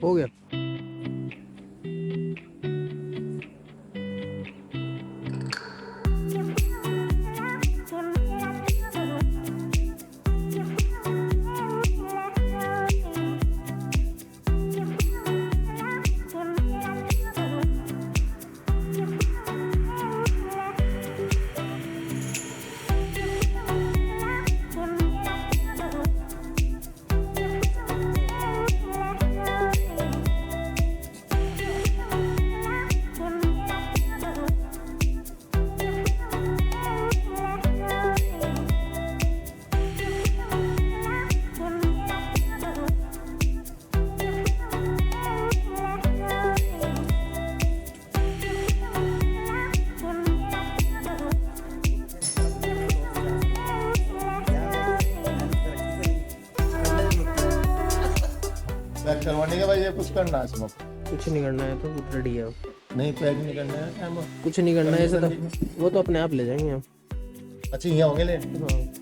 हो गया। पैक करवाने के बाद ये कुछ करना है इसमें? कुछ नहीं करना है तो रेडी है। नहीं पैक नहीं करना है, कुछ नहीं करना है ऐसा तो वो तो अपने आप ले जाएंगे हम। अच्छा यहाँ होंगे ले। हाँ